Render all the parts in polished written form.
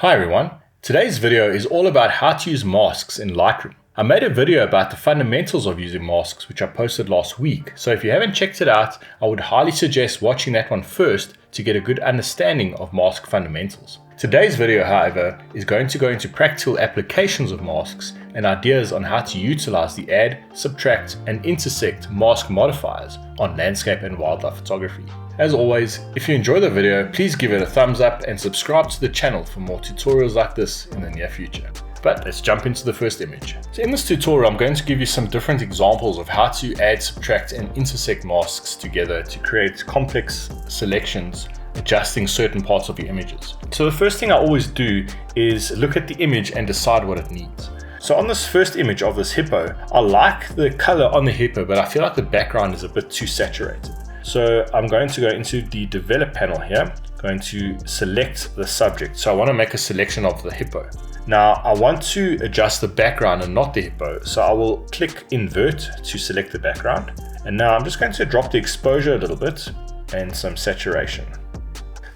Hi everyone, today's video is all about how to use masks in Lightroom. I made a video about the fundamentals of using masks which I posted last week, so if you haven't checked it out, I would highly suggest watching that one first to get a good understanding of mask fundamentals. Today's video, however, is going to go into practical applications of masks and ideas on how to utilize the add, subtract, and intersect mask modifiers on landscape and wildlife photography. As always, if you enjoy the video, please give it a thumbs up and subscribe to the channel for more tutorials like this in the near future. But let's jump into the first image. So in this tutorial, I'm going to give you some different examples of how to add, subtract, and intersect masks together to create complex selections, adjusting certain parts of your images. So the first thing I always do is look at the image and decide what it needs. So on this first image of this hippo, I like the color on the hippo, but I feel like the background is a bit too saturated. So I'm going to go into the develop panel here, going to select the subject. So I want to make a selection of the hippo. Now I want to adjust the background and not the hippo. So I will click invert to select the background. And now I'm just going to drop the exposure a little bit and some saturation.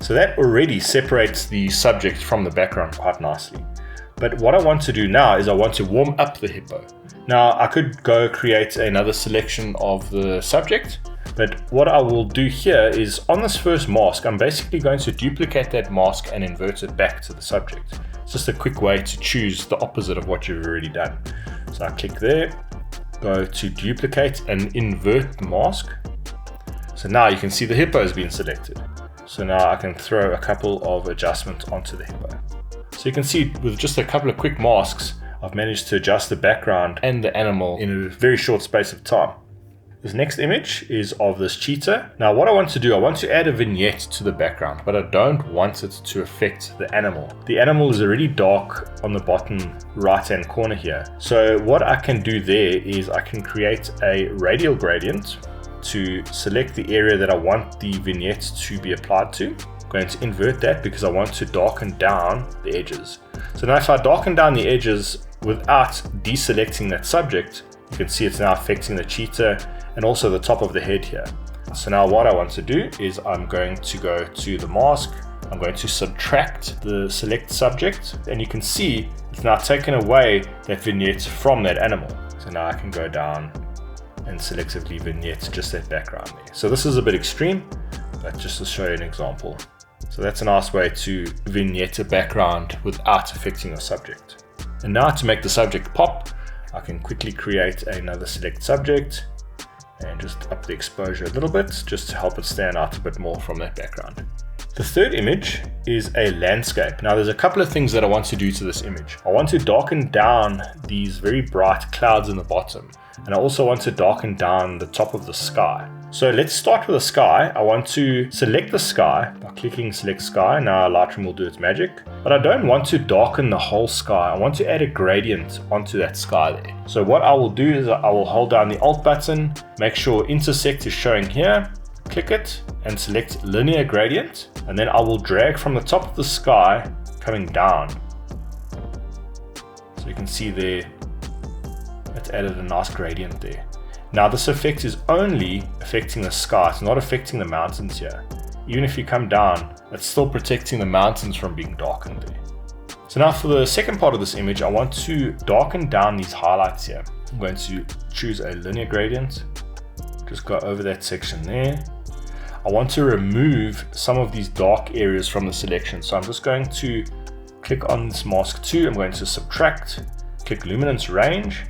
So that already separates the subject from the background quite nicely. But what I want to do now is I want to warm up the hippo. Now I could go create another selection of the subject. But what I will do here is on this first mask, I'm basically going to duplicate that mask and invert it back to the subject. It's just a quick way to choose the opposite of what you've already done. So I click there, go to duplicate and invert the mask. So now you can see the hippo has been selected. So now I can throw a couple of adjustments onto the hippo. So you can see with just a couple of quick masks, I've managed to adjust the background and the animal in a very short space of time. This next image is of this cheetah. Now what I want to do, I want to add a vignette to the background, but I don't want it to affect the animal. The animal is already dark on the bottom right hand corner here. So what I can do there is I can create a radial gradient to select the area that I want the vignette to be applied to. I'm going to invert that because I want to darken down the edges. So now if I darken down the edges without deselecting that subject, you can see it's now affecting the cheetah and also the top of the head here. So now what I want to do is I'm going to go to the mask, I'm going to subtract the select subject, and you can see it's now taken away that vignette from that animal. So now I can go down and selectively vignette just that background there. So this is a bit extreme, but just to show you an example. So that's a nice way to vignette a background without affecting your subject. And now to make the subject pop, I can quickly create another select subject and just up the exposure a little bit just to help it stand out a bit more from that background. The third image is a landscape. Now there's a couple of things that I want to do to this image. I want to darken down these very bright clouds in the bottom, and I also want to darken down the top of the sky. So let's start with the sky. I want to select the sky by clicking select sky. Now Lightroom will do its magic, but I don't want to darken the whole sky. I want to add a gradient onto that sky there. So what I will do is I will hold down the Alt button, make sure intersect is showing here, click it and select linear gradient, and then I will drag from the top of the sky coming down. So you can see there, it's added a nice gradient there. Now this effect is only affecting the sky, it's not affecting the mountains here. Even if you come down, it's still protecting the mountains from being darkened there. So now for the second part of this image, I want to darken down these highlights here. I'm going to choose a linear gradient, just go over that section there. I want to remove some of these dark areas from the selection. So I'm just going to click on this mask 2, I'm going to subtract, click luminance range,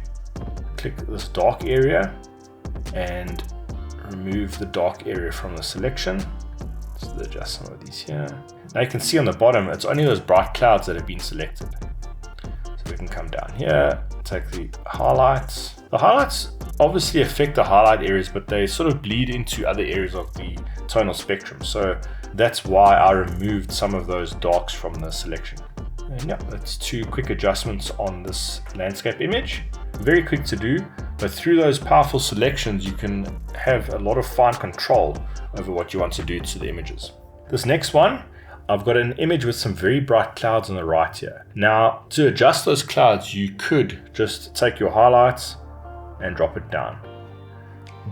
click this dark area and remove the dark area from the selection. So adjust some of these here. Now you can see on the bottom, it's only those bright clouds that have been selected. So we can come down here, take the highlights. The highlights obviously affect the highlight areas, but they sort of bleed into other areas of the tonal spectrum. So that's why I removed some of those darks from the selection. And yeah, that's two quick adjustments on this landscape image. Very quick to do, but through those powerful selections, you can have a lot of fine control over what you want to do to the images. This next one, I've got an image with some very bright clouds on the right here. Now, to adjust those clouds, you could just take your highlights and drop it down.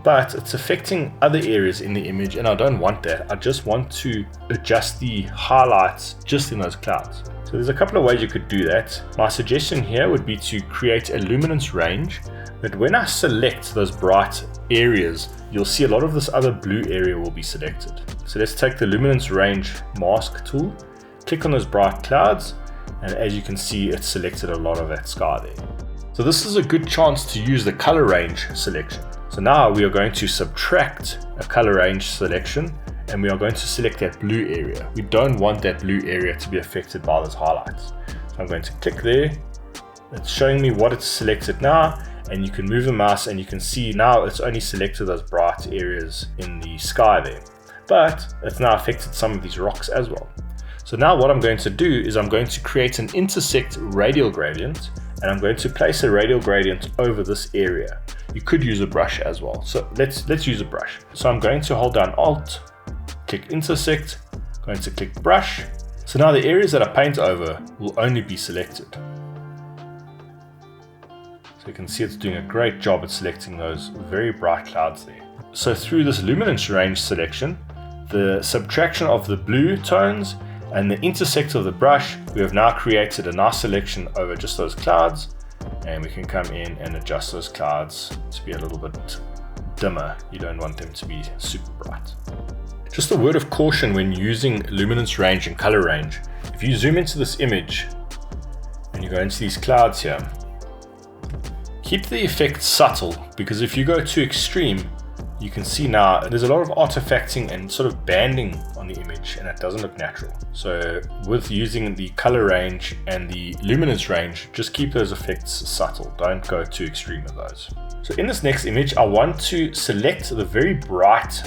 But it's affecting other areas in the image, and I don't want that. I just want to adjust the highlights just in those clouds. So So there's a couple of ways you could do that. My suggestion here would be to create a luminance range, but when I select those bright areas, you'll see a lot of this other blue area will be selected. So let's take the luminance range mask tool, click on those bright clouds, and as you can see, it's selected a lot of that sky there. So this is a good chance to use the color range selection. So now we are going to subtract a color range selection, and we are going to select that blue area. We don't want that blue area to be affected by those highlights. So I'm going to click there. It's showing me what it's selected now, and you can move the mouse and you can see now it's only selected those bright areas in the sky there. But it's now affected some of these rocks as well. So now what I'm going to do is I'm going to create an intersect radial gradient, and I'm going to place a radial gradient over this area. You could use a brush as well. So let's use a brush. So I'm going to hold down Alt, click intersect, going to click brush. So now the areas that I paint over will only be selected. So you can see it's doing a great job at selecting those very bright clouds there. So through this luminance range selection, the subtraction of the blue tones and the intersect of the brush, we have now created a nice selection over just those clouds, and we can come in and adjust those clouds to be a little bit dimmer. You don't want them to be super bright. Just a word of caution when using luminance range and color range. If you zoom into this image and you go into these clouds here, keep the effect subtle, because if you go too extreme, you can see now there's a lot of artifacting and sort of banding on the image, and it doesn't look natural. So with using the color range and the luminance range, just keep those effects subtle. Don't go too extreme with those. So in this next image, I want to select the very bright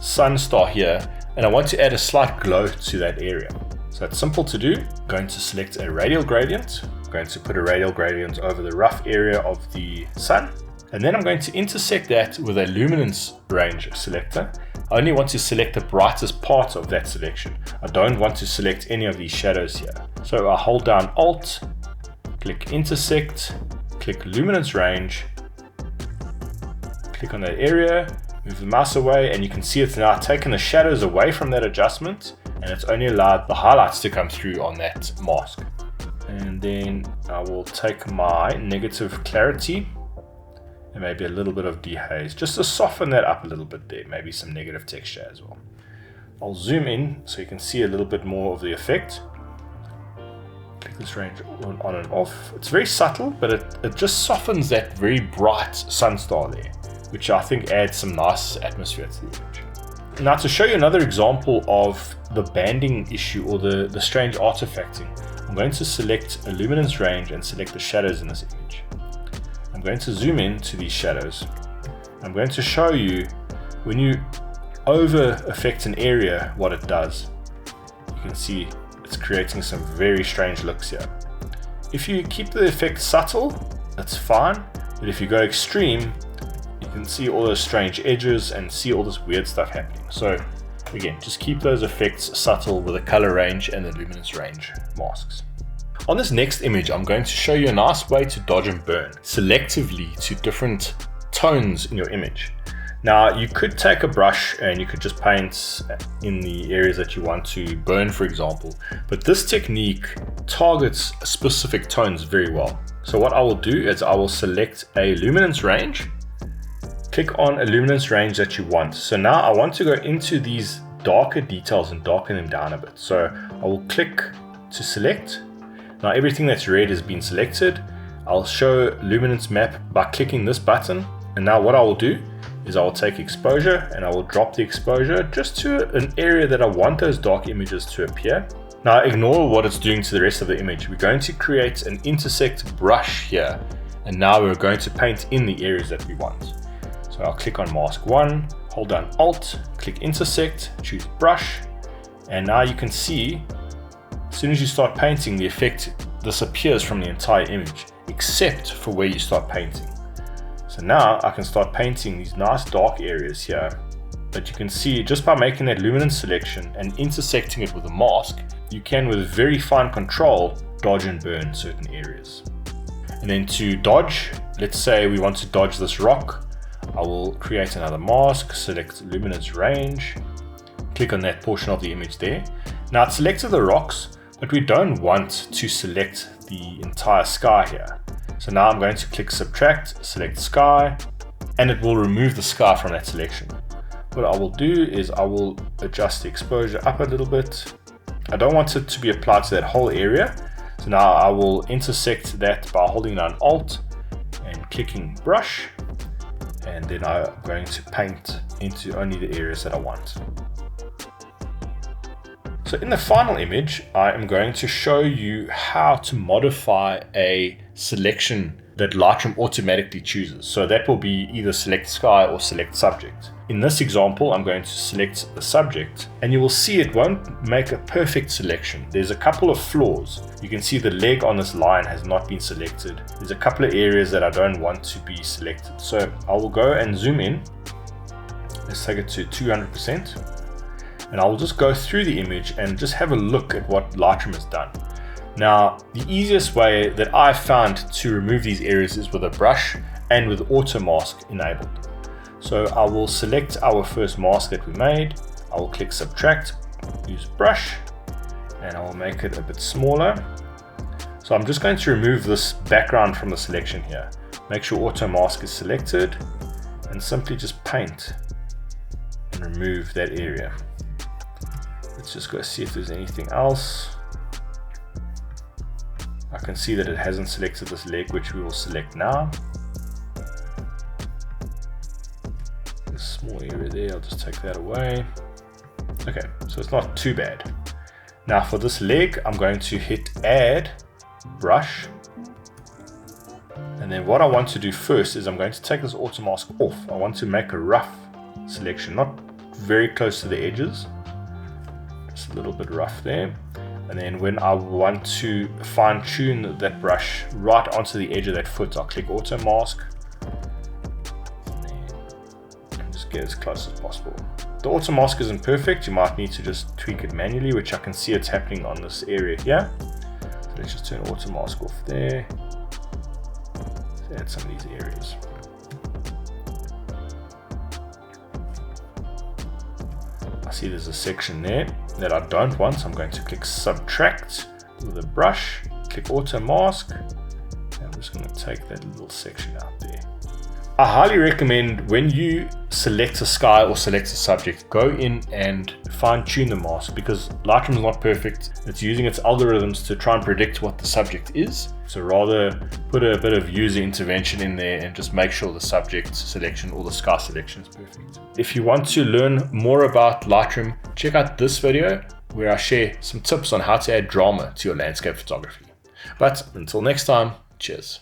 sun star here, and I want to add a slight glow to that area. So it's simple to do. I'm going to select a radial gradient. I'm going to put a radial gradient over the rough area of the sun. And then I'm going to intersect that with a luminance range selector. I only want to select the brightest part of that selection. I don't want to select any of these shadows here. So I hold down Alt, click intersect, click luminance range, click on that area, move the mouse away, and you can see it's now taken the shadows away from that adjustment, and it's only allowed the highlights to come through on that mask. And then I will take my negative clarity and maybe a little bit of dehaze, just to soften that up a little bit there, maybe some negative texture as well. I'll zoom in so you can see a little bit more of the effect. Click this range on and off. It's very subtle, but it just softens that very bright sun star there, which I think adds some nice atmosphere to the image. Now to show you another example of the banding issue or the strange artifacting, I'm going to select a luminance range and select the shadows in this image. I'm going to zoom in to these shadows. I'm going to show you when you over affect an area what it does. You can see it's creating some very strange looks here. If you keep the effect subtle, that's fine, but if you go extreme, you can see all those strange edges and see all this weird stuff happening. So again, just keep those effects subtle with the color range and the luminance range masks. On this next image, I'm going to show you a nice way to dodge and burn selectively to different tones in your image. Now, you could take a brush and you could just paint in the areas that you want to burn, for example, but this technique targets specific tones very well. So what I will do is I will select a luminance range, click on a luminance range that you want. So now I want to go into these darker details and darken them down a bit. So I will click to select. Now everything that's red has been selected. I'll show luminance map by clicking this button. And now what I will do is I will take exposure and I will drop the exposure just to an area that I want those dark images to appear. Now ignore what it's doing to the rest of the image. We're going to create an intersect brush here. And now we're going to paint in the areas that we want. So I'll click on mask 1, hold down Alt, click intersect, choose brush. And now you can see as soon as you start painting, the effect disappears from the entire image, except for where you start painting. So now I can start painting these nice dark areas here, but you can see just by making that luminance selection and intersecting it with a mask, you can with very fine control dodge and burn certain areas. And then to dodge, let's say we want to dodge this rock, I will create another mask, select luminance range, click on that portion of the image there. Now it's selected the rocks, But we don't want to select the entire sky here. So now I'm going to click subtract, select sky, and it will remove the sky from that selection. What I will do is I will adjust the exposure up a little bit. I don't want it to be applied to that whole area. So now I will intersect that by holding down Alt and clicking brush. And then I'm going to paint into only the areas that I want. So in the final image, I am going to show you how to modify a selection that Lightroom automatically chooses. So that will be either select sky or select subject. In this example, I'm going to select the subject, and you will see it won't make a perfect selection. There's a couple of flaws. You can see the leg on this line has not been selected. There's a couple of areas that I don't want to be selected. So I will go and zoom in. Let's take it to 200%. And I will just go through the image and just have a look at what Lightroom has done. Now, the easiest way that I've found to remove these areas is with a brush and with auto mask enabled. So I will select our first mask that we made. I will click subtract, use brush, and I will make it a bit smaller. So I'm just going to remove this background from the selection here. Make sure auto mask is selected and simply just paint and remove that area. Let's just go see if there's anything else. I can see that it hasn't selected this leg, which we will select now. This small area there, I'll just take that away. Okay, so it's not too bad. Now for this leg, I'm going to hit add, brush. And then what I want to do first is I'm going to take this auto mask off. I want to make a rough selection, not very close to the edges. Just a little bit rough there. And then when I want to fine tune that brush right onto the edge of that foot, I'll click auto mask and just get as close as possible. The auto mask isn't perfect. You might need to just tweak it manually, which I can see it's happening on this area here. So let's just turn auto mask off there. Let's add some of these areas. I see there's a section there that I don't want, so I'm going to click subtract with a brush, click auto mask, and I'm just going to take that little section out there. I highly recommend when you select a sky or select a subject, go in and fine tune the mask, because Lightroom is not perfect. It's using its algorithms to try and predict what the subject is. So rather put a bit of user intervention in there and just make sure the subject selection or the sky selection is perfect. If you want to learn more about Lightroom, check out this video where I share some tips on how to add drama to your landscape photography. But until next time, cheers.